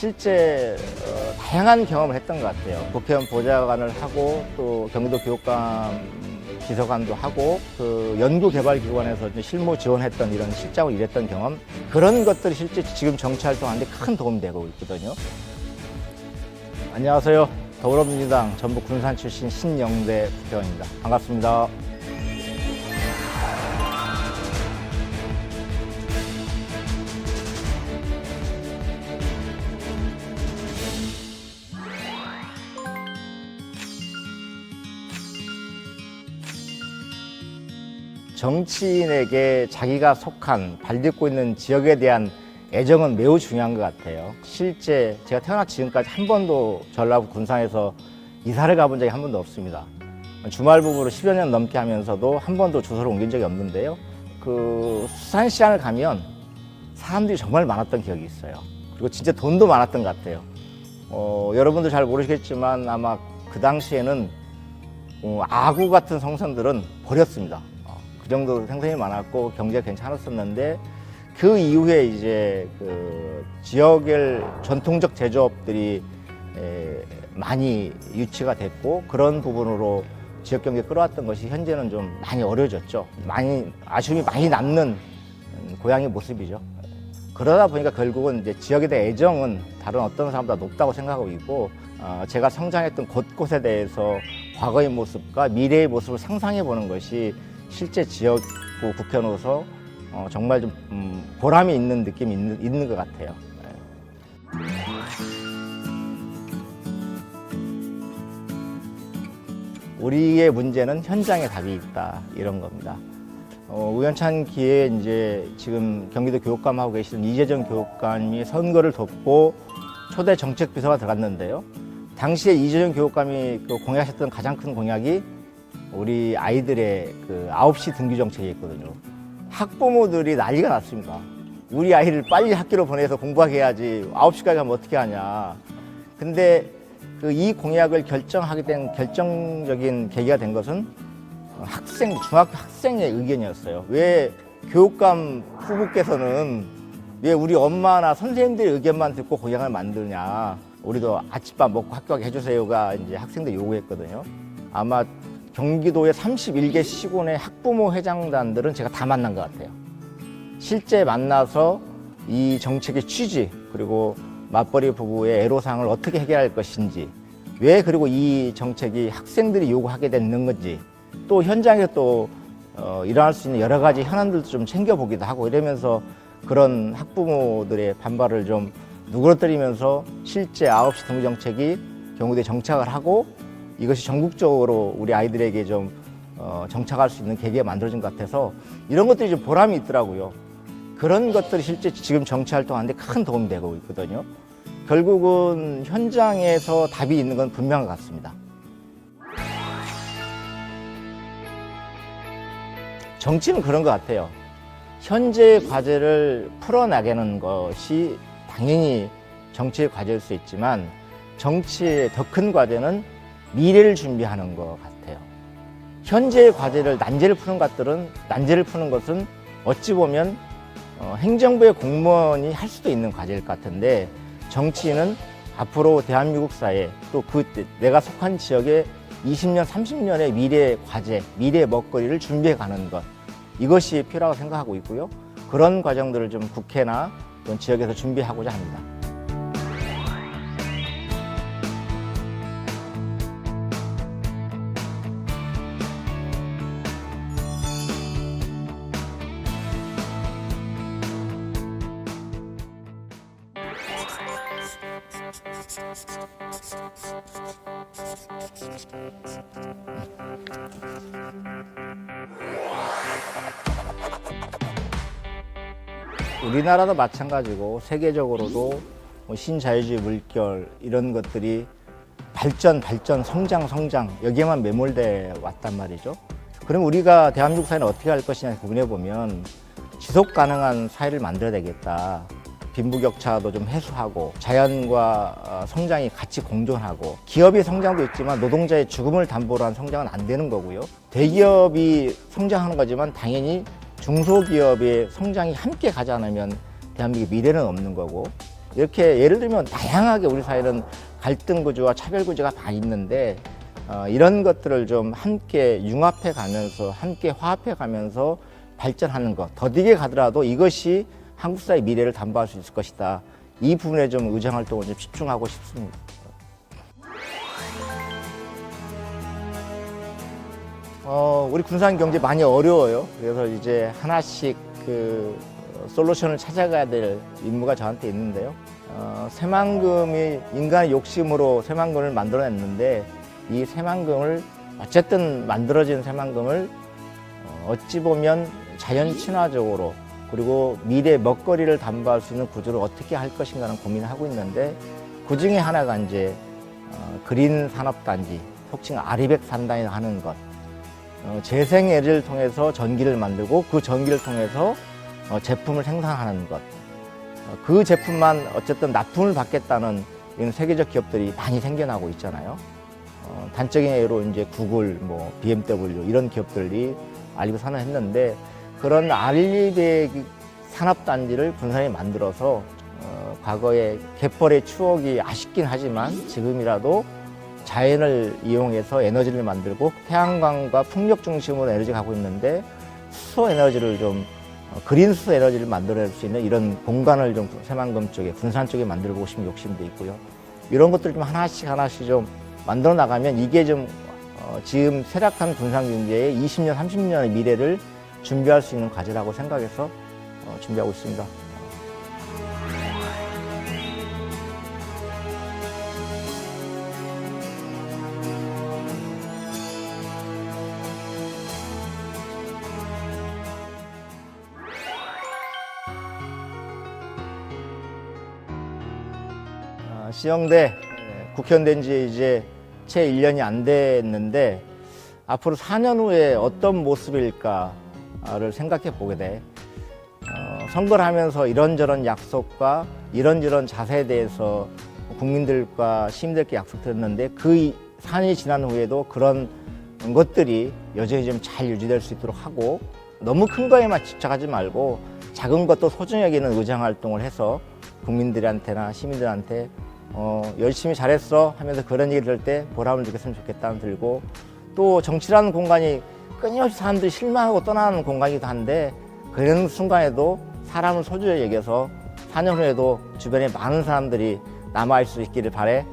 실제 다양한 경험을 했던 것 같아요. 국회의원 보좌관을 하고 또 경기도 교육감 비서관도 하고 그 연구개발기관에서 이제 실무 지원했던 이런 실장으로 일했던 경험, 그런 것들이 실제 지금 정치활동하는데 큰 도움이 되고 있거든요. 안녕하세요. 더불어민주당 전북 군산 출신 신영대 국회의원입니다. 반갑습니다. 정치인에게 자기가 속한, 발딛고 있는 지역에 대한 애정은 매우 중요한 것 같아요. 실제 제가 태어나 지금까지 한 번도 전라북 군산에서 이사를 가본 적이 한 번도 없습니다. 주말 부부로 10여 년 넘게 하면서도 한 번도 주소를 옮긴 적이 없는데요. 그 수산시장을 가면 사람들이 정말 많았던 기억이 있어요. 그리고 진짜 돈도 많았던 것 같아요. 여러분도 잘 모르시겠지만 아마 그 당시에는 아구 같은 성선들은 버렸습니다. 그 정도로 생선이 많았고 경제가 괜찮았었는데, 그 이후에 이제 그 지역의 전통적 제조업들이 많이 유치가 됐고, 그런 부분으로 지역 경제 끌어왔던 것이 현재는 좀 많이 어려워졌죠. 아쉬움이 많이 남는 고향의 모습이죠. 그러다 보니까 결국은 이제 지역에 대한 애정은 다른 어떤 사람보다 높다고 생각하고 있고, 제가 성장했던 곳곳에 대해서 과거의 모습과 미래의 모습을 상상해 보는 것이 실제 지역구 국회의원으로서 정말 좀 보람이 있는 느낌이 있는 것 같아요. 우리의 문제는 현장에 답이 있다, 이런 겁니다. 우연찮은 기회에 이제 지금 경기도 교육감 하고 계시는 이재정 교육감이 선거를 돕고 초대 정책비서가 들어갔는데요. 당시에 이재정 교육감이 공약하셨던 가장 큰 공약이 우리 아이들의 그 9시 등교 정책이었거든요. 학부모들이 난리가 났습니다. 우리 아이를 빨리 학교로 보내서 공부하게 해야지 9시까지 가면 어떻게 하냐. 근데 이 공약을 결정하게 된 결정적인 계기가 된 것은 중학교 학생의 의견이었어요. 왜 교육감 후보께서는 왜 우리 엄마나 선생님들의 의견만 듣고 공약을 만드냐. 우리도 아침밥 먹고 학교 가게 해주세요가 이제 학생들 요구했거든요. 아마 경기도의 31개 시군의 학부모 회장단들은 제가 다 만난 것 같아요. 실제 만나서 이 정책의 취지, 그리고 맞벌이 부부의 애로사항을 어떻게 해결할 것인지, 왜 그리고 이 정책이 학생들이 요구하게 되는 건지, 또 현장에 또 일어날 수 있는 여러 가지 현안들도 좀 챙겨보기도 하고 이러면서 그런 학부모들의 반발을 좀 누그러뜨리면서 실제 9시 등교 정책이 경기도에 정착을 하고, 이것이 전국적으로 우리 아이들에게 좀 정착할 수 있는 계기가 만들어진 것 같아서 이런 것들이 좀 보람이 있더라고요. 그런 것들이 실제 지금 정치 활동하는데 큰 도움이 되고 있거든요. 결국은 현장에서 답이 있는 건 분명한 것 같습니다. 정치는 그런 것 같아요. 현재의 과제를 풀어나가는 것이 당연히 정치의 과제일 수 있지만, 정치의 더 큰 과제는 미래를 준비하는 것 같아요. 현재의 과제를 난제를 푸는 것은 어찌 보면 행정부의 공무원이 할 수도 있는 과제일 것 같은데, 정치인은 앞으로 대한민국 사회, 또 내가 속한 지역의 20년, 30년의 미래 과제, 미래 먹거리를 준비해 가는 것, 이것이 필요하다고 생각하고 있고요. 그런 과정들을 좀 국회나 또는 지역에서 준비하고자 합니다. 우리나라도 마찬가지고 세계적으로도 신자유주의 물결, 이런 것들이 발전, 성장 여기에만 매몰돼 왔단 말이죠. 그럼 우리가 대한민국 사회는 어떻게 할 것이냐 고민해 보면, 지속 가능한 사회를 만들어야 되겠다. 빈부격차도 좀 해소하고 자연과 성장이 같이 공존하고, 기업의 성장도 있지만 노동자의 죽음을 담보로 한 성장은 안 되는 거고요. 대기업이 성장하는 거지만 당연히 중소기업의 성장이 함께 가지 않으면 대한민국의 미래는 없는 거고, 이렇게 예를 들면 다양하게 우리 사회는 갈등 구조와 차별 구조가 많이 있는데 이런 것들을 좀 함께 융합해 가면서 함께 화합해 가면서 발전하는 것, 더디게 가더라도 이것이 한국 사회의 미래를 담보할 수 있을 것이다. 이 부분에 좀 의정 활동을 좀 집중하고 싶습니다. 우리 군산 경제 많이 어려워요. 그래서 이제 하나씩 솔루션을 찾아가야 될 임무가 저한테 있는데요. 새만금이 인간의 욕심으로 새만금을 만들어냈는데 이 새만금을 어쨌든 만들어진 새만금을 어찌 보면 자연 친화적으로 그리고 미래 먹거리를 담보할 수 있는 구조를 어떻게 할 것인가는 고민을 하고 있는데 그 중에 하나가 이제 그린 산업단지, 속칭 아리백 산단이 하는 것. 재생에너지를 통해서 전기를 만들고 그 전기를 통해서 제품을 생산하는 것. 그 제품만 어쨌든 납품을 받겠다는 이런 세계적 기업들이 많이 생겨나고 있잖아요. 단적인 예로 이제 구글, 뭐 BMW 이런 기업들이 알리백 산업을 했는데 그런 알리백 산업단지를 군산에 만들어서 과거의 갯벌의 추억이 아쉽긴 하지만 지금이라도 자연을 이용해서 에너지를 만들고 태양광과 풍력 중심으로 에너지가 가고 있는데 수소 에너지를 좀 그린 수소 에너지를 만들어낼 수 있는 이런 공간을 좀 새만금 쪽에 군산 쪽에 만들고 싶은 욕심도 있고요. 이런 것들을 좀 하나씩 좀 만들어 나가면 이게 좀 지금 쇠락한 군산 경제의 20년, 30년의 미래를 준비할 수 있는 과제라고 생각해서 준비하고 있습니다. 시영대 국회의원 된 지 이제 채 1년이 안 됐는데 앞으로 4년 후에 어떤 모습일까를 생각해 보게 돼. 선거를 하면서 이런저런 약속과 이런저런 자세에 대해서 국민들과 시민들께 약속드렸는데 그 4년이 지난 후에도 그런 것들이 여전히 좀 잘 유지될 수 있도록 하고 너무 큰 거에만 집착하지 말고 작은 것도 소중히 여기는 의정 활동을 해서 국민들한테나 시민들한테 열심히 잘했어 하면서 그런 얘기 들을 때 보람을 느꼈으면 좋겠다는 들고 또 정치라는 공간이 끊임없이 사람들이 실망하고 떠나는 공간이기도 한데 그런 순간에도 사람을 소중히 여겨서 4년 후에도 주변에 많은 사람들이 남아있을 수 있기를 바래.